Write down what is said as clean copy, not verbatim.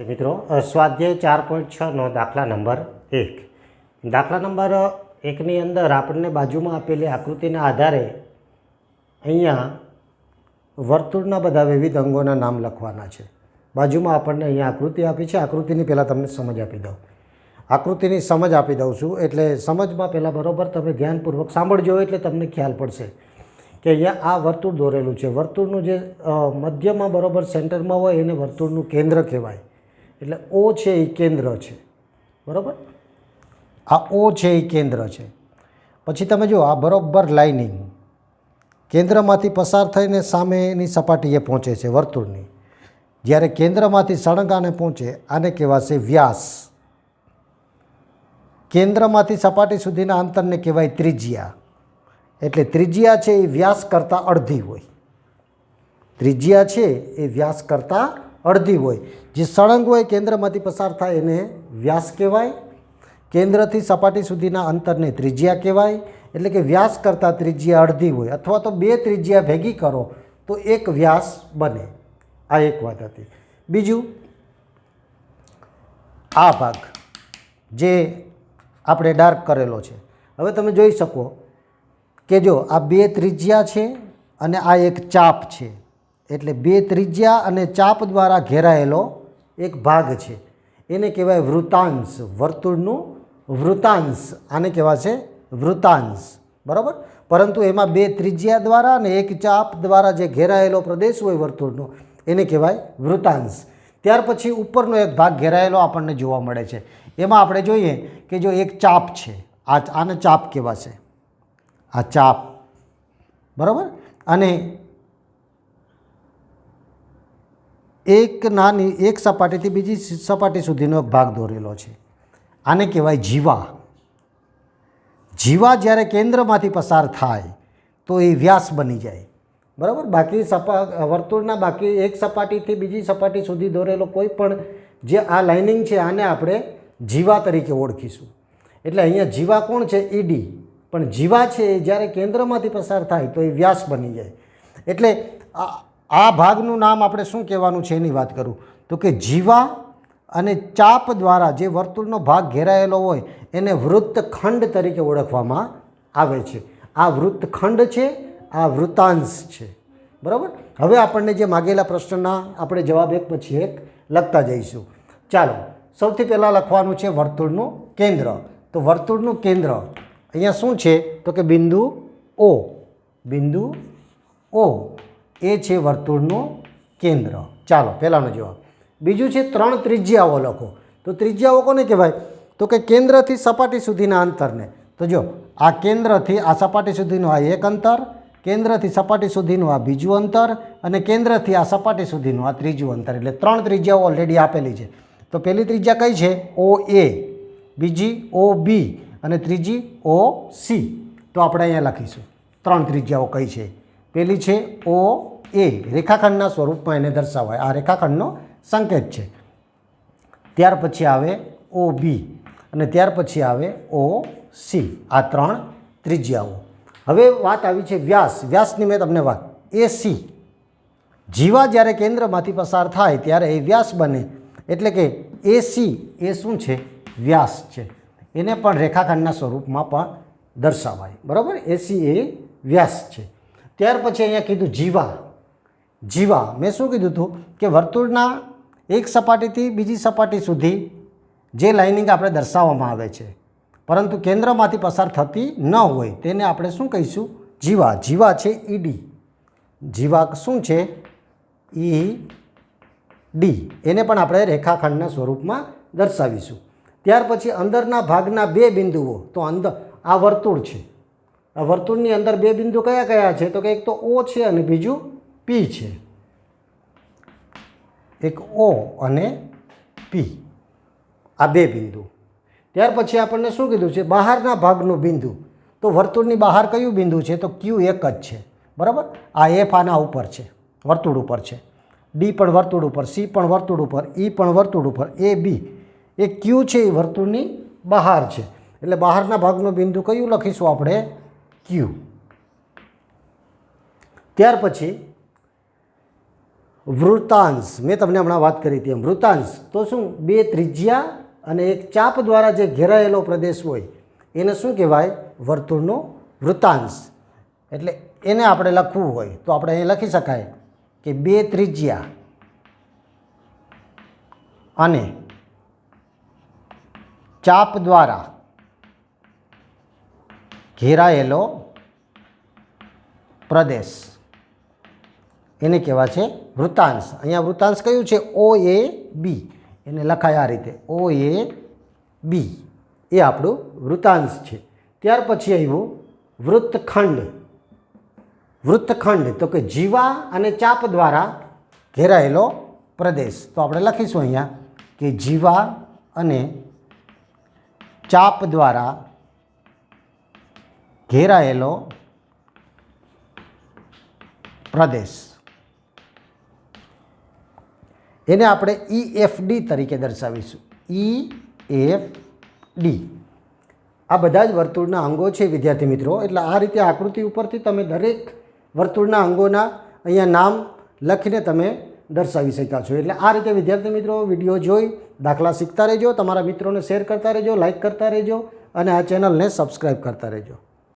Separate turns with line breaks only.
મિત્રો સ્વાધ્યાય 4.6 દાખલા નંબર 1 દાખલા નંબર 1ની અંદર આપણને બાજુમાં આપેલી આકૃતિના આધારે અહીંયા વર્તુળના બધા વિવિધ અંગોના નામ લખવાના છે. બાજુમાં આપણને અહીંયા આકૃતિ આપી છે. આકૃતિની પહેલાં તમને સમજ આપી દઉં. આકૃતિની સમજ આપી દઉં છું એટલે સમજમાં પહેલાં બરાબર તમે ધ્યાનપૂર્વક સાંભળજો એટલે તમને ખ્યાલ પડશે કે અહીંયા આ વર્તુળ દોરેલું છે. વર્તુળનું જે મધ્યમાં બરાબર સેન્ટરમાં હોય એને વર્તુળનું કેન્દ્ર કહેવાય. એટલે ઓ છે એ કેન્દ્ર છે, બરાબર. આ ઓ છે એ કેન્દ્ર છે. પછી તમે જુઓ આ બરાબર લાઇનિંગ કેન્દ્રમાંથી પસાર થઈને સામેની સપાટીએ પહોંચે છે વર્તુળની. જ્યારે કેન્દ્રમાંથી સળંગાને પહોંચે આને કહેવાશે વ્યાસ. કેન્દ્રમાંથી સપાટી સુધીના અંતરને કહેવાય ત્રિજ્યા. એટલે ત્રિજ્યા છે એ વ્યાસ કરતાં અડધી હોય. ત્રિજ્યા છે એ વ્યાસ કરતાં અડધી હોય. જે સળંગ હોય કેન્દ્રમાંથી પસાર થાય એને વ્યાસ કહેવાય. કેન્દ્રથી સપાટી સુધીના અંતરને ત્રિજ્યા કહેવાય. એટલે કે વ્યાસ કરતાં ત્રિજ્યા અડધી હોય અથવા તો બે ત્રિજ્યા ભેગી કરો તો એક વ્યાસ બને. આ એક વાત હતી. બીજું આ ભાગ જે આપણે ડાર્ક કરેલો છે. હવે તમે જોઈ શકો કે જો આ બે ત્રિજ્યા છે અને આ એક ચાપ છે. એટલે બે ત્રિજ્યા અને ચાપ દ્વારા ઘેરાયેલો એક ભાગ છે એને કહેવાય વૃત્તાંશ. વર્તુળનું વૃત્તાંશ આને કહેવાશે વૃત્તાંશ, બરાબર. પરંતુ એમાં બે ત્રિજ્યા દ્વારા અને એક ચાપ દ્વારા જે ઘેરાયેલો પ્રદેશ હોય વર્તુળનો એને કહેવાય વૃત્તાંશ. ત્યાર પછી ઉપરનો એક ભાગ ઘેરાયેલો આપણને જોવા મળે છે. એમાં આપણે જોઈએ કે જો એક ચાપ છે, આને ચાપ કહેવાશે, આ ચાપ, બરાબર. અને એક સપાટીથી બીજી સપાટી સુધીનો એક ભાગ દોરેલો છે. આને કહેવાય જીવા. જીવા જ્યારે કેન્દ્રમાંથી પસાર થાય તો એ વ્યાસ બની જાય, બરાબર. બાકી વર્તુળના બાકી એક સપાટીથી બીજી સપાટી સુધી દોરેલો કોઈ પણ જે આ લાઇનિંગ છે આને આપણે જીવા તરીકે ઓળખીશું. એટલે અહીંયા જીવા કોણ છે? ઈડી. પણ જીવા છે એ જ્યારે કેન્દ્રમાંથી પસાર થાય તો એ વ્યાસ બની જાય. એટલે આ ભાગનું નામ આપણે શું કહેવાનું છે એની વાત કરું તો કે જીવા અને ચાપ દ્વારા જે વર્તુળનો ભાગ ઘેરાયેલો હોય એને વૃત્તખંડ તરીકે ઓળખવામાં આવે છે. આ વૃત્તખંડ છે, આ વૃત્તાંશ છે, બરાબર. હવે આપણને જે માગેલા પ્રશ્નના આપણે જવાબ એક પછી એક લખતા જઈશું. ચાલો, સૌથી પહેલાં લખવાનું છે વર્તુળનું કેન્દ્ર. તો વર્તુળનું કેન્દ્ર અહીંયા શું છે તો કે બિંદુ ઓ. બિંદુ ઓ એ છે વર્તુળનું કેન્દ્ર. ચાલો, પહેલાંનો જવાબ. બીજું છે ત્રણ ત્રિજ્યાઓ લખો. તો ત્રિજ્યાઓ કોને કહેવાય તો કે કેન્દ્રથી સપાટી સુધીના અંતરને. તો જો આ કેન્દ્રથી આ સપાટી સુધીનું આ એક અંતર, કેન્દ્રથી સપાટી સુધીનું આ બીજું અંતર અને કેન્દ્રથી આ સપાટી સુધીનું આ ત્રીજું અંતર. એટલે ત્રણ ત્રિજ્યાઓ ઓલરેડી આપેલી છે. તો પહેલી ત્રિજ્યા કઈ છે? ઓ એ, બીજી ઓ બી અને ત્રીજી ઓ સી. તો આપણે અહીંયા લખીશું ત્રણ ત્રિજ્યાઓ કઈ છે. પહેલી છે ઓ એ, રેખાખંડના સ્વરૂપમાં એને દર્શાવાય. આ રેખાખંડનો સંકેત છે. ત્યાર પછી આવે ઓ બી અને ત્યાર પછી આવે ઓ સી. આ ત્રણ ત્રિજ્યાઓ. હવે વાત આવી છે વ્યાસ. વ્યાસની મેં તમને વાત એ સી. જીવા જ્યારે કેન્દ્રમાંથી પસાર થાય ત્યારે એ વ્યાસ બને. એટલે કે એ સી એ શું છે? વ્યાસ છે. એને પણ રેખાખંડના સ્વરૂપમાં પણ દર્શાવાય, બરાબર. એ સી એ વ્યાસ છે. ત્યાર પછી અહીંયા કીધું જીવા. જીવા મેં શું કીધું હતું કે વર્તુળના એક સપાટીથી બીજી સપાટી સુધી જે લાઇનિંગ આપણે દર્શાવવામાં આવે છે પરંતુ કેન્દ્રમાંથી પસાર થતી ન હોય તેને આપણે શું કહીશું? જીવા. જીવા છે ઈડી. જીવા શું છે? E D. એને પણ આપણે રેખાખંડના સ્વરૂપમાં દર્શાવીશું. ત્યાર પછી અંદરના ભાગના બે બિંદુઓ. તો અંદર આ વર્તુળ છે. આ વર્તુળની અંદર બે બિંદુ કયા કયા છે તો કે એક તો ઓ છે અને બીજું પી છે. એક ઓ અને પી, આ બે બિંદુ. ત્યાર પછી આપણને શું કીધું છે? બહારના ભાગનું બિંદુ. તો વર્તુળની બહાર કયું બિંદુ છે તો ક્યુ એક જ છે, બરાબર. આ એફ આના ઉપર છે, વર્તુળ ઉપર છે. ડી પણ વર્તુળ ઉપર, સી પણ વર્તુળ ઉપર, ઈ પણ વર્તુળ ઉપર, એ બી એ ક્યુ છે એ વર્તુળની બહાર છે. એટલે બહારના ભાગનું બિંદુ કયું લખીશું આપણે? ક્યુ. ત્યાર પછી વૃત્તાંશ મેં તમને હમણાં વાત કરી હતી એમ વૃત્તાંશ તો શું બે ત્રિજ્યા અને એક ચાપ દ્વારા જે ઘેરાયેલો પ્રદેશ હોય એને શું કહેવાય વર્તુળનો વૃત્તાંશ એટલે એને આપણે લખવું હોય તો આપણે અહીં લખી શકાય કે બે ત્રિજ્યા અને ચાપ દ્વારા ઘેરાયેલો પ્રદેશ એને કહેવાય છે વૃત્તાંશ. અહીંયા વૃત્તાંશ કયું છે OAB એને લખાય આ રીતે OAB એ આપણું વૃત્તાંશ છે. ત્યાર પછી આવ્યું વૃત્તખંડ. વૃત્તખંડ તો કે જીવા અને ચાપ દ્વારા ઘેરાયેલો પ્રદેશ તો આપણે લખીશું અહીંયા કે જીવા અને ચાપ દ્વારા ઘેરાયેલો પ્રદેશ એને આપણે EFD તરીકે દર્શાવીશું. EFD આ બધા જ વર્તુળના અંગો છે વિદ્યાર્થી મિત્રો. એટલે આ રીતે આકૃતિ ઉપરથી તમે દરેક વર્તુળના અંગોના અહીંયા નામ લખીને તમે દર્શાવી શક્યા છો. એટલે આ રીતે વિદ્યાર્થી મિત્રો વિડીયો જોઈ દાખલા શીખતા રહેજો, તમારા મિત્રોને શેર કરતા રહેજો, લાઇક કરતા રહેજો અને આ ચેનલને સબસ્ક્રાઈબ કરતા રહેજો.